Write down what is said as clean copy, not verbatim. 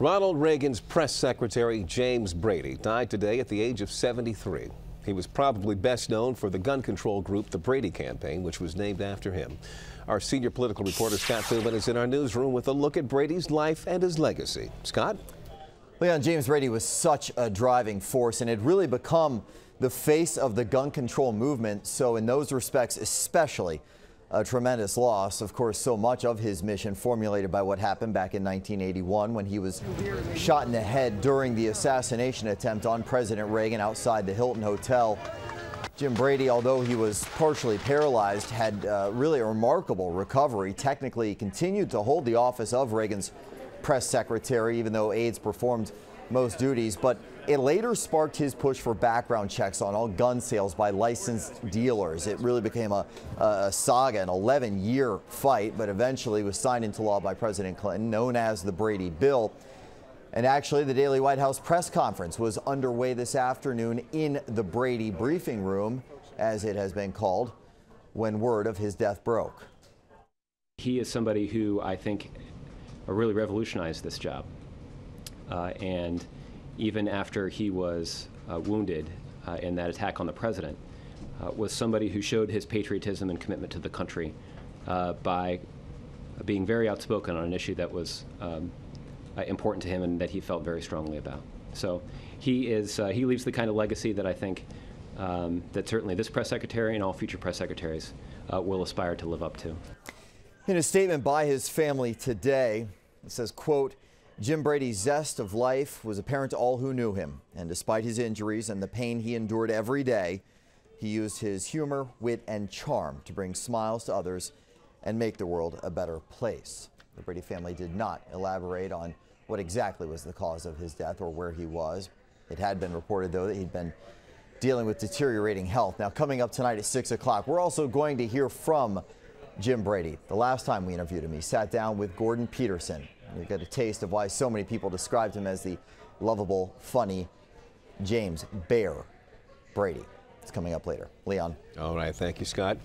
Ronald Reagan's press secretary, James Brady, died today at the age of 73. He was probably best known for the gun control group, the Brady Campaign, which was named after him. Our senior political reporter, Scott Philbin, is in our newsroom with a look at Brady's life and his legacy. Scott? Leon, James Brady was such a driving force and had really become the face of the gun control movement. So in those respects, especially a tremendous loss. Of course, so much of his mission formulated by what happened back in 1981 when he was shot in the head during the assassination attempt on President Reagan outside the Hilton Hotel. Jim Brady, although he was partially paralyzed, had really a remarkable recovery. Technically, he continued to hold the office of Reagan's press secretary, even though aides performed most duties. But it later sparked his push for background checks on all gun sales by licensed dealers. It really became a saga, an 11-year fight, but eventually was signed into law by President Clinton, known as the Brady Bill. And actually, the daily White House press conference was underway this afternoon in the Brady briefing room, as it has been called, when word of his death broke. He is somebody who I think really revolutionized this job. And even after he was wounded in that attack on the president, was somebody who showed his patriotism and commitment to the country by being very outspoken on an issue that was important to him and that he felt very strongly about. So he leaves the kind of legacy that I think that certainly this press secretary and all future press secretaries will aspire to live up to. In a statement by his family today, it says, quote, Jim Brady's zest of life was apparent to all who knew him, and despite his injuries and the pain he endured every day, he used his humor, wit, and charm to bring smiles to others and make the world a better place. The Brady family did not elaborate on what exactly was the cause of his death or where he was. It had been reported, though, that he'd been dealing with deteriorating health. Now, coming up tonight at 6 o'clock, we're also going to hear from Jim Brady. The last time we interviewed him, he sat down with Gordon Peterson. You get a taste of why so many people described him as the lovable, funny James Bear Brady. It's coming up later. Leon. All right. Thank you, Scott.